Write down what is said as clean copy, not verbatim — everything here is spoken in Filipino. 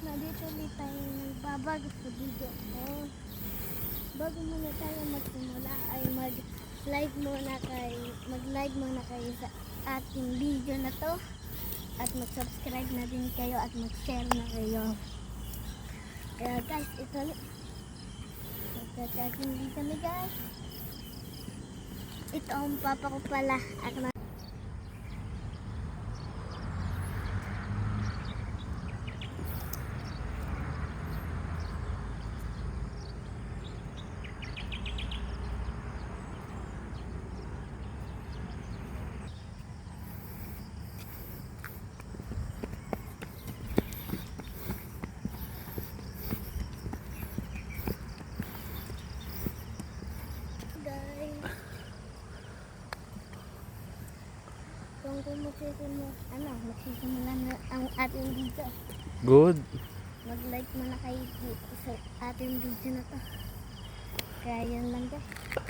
Nandito ulit tayo nagbabago sa video ko. Bago muna tayo magsimula ay mag-like muna kayo sa ating video na to. At mag-subscribe na din kayo at mag-share na kayo. Kaya guys, ito magka-charging dito na guys. Ito ang papa ko pala at kung magsisimula na ang ating video. Good. Mag-like muna kayo sa ating video na to. Kaya yan lang guys.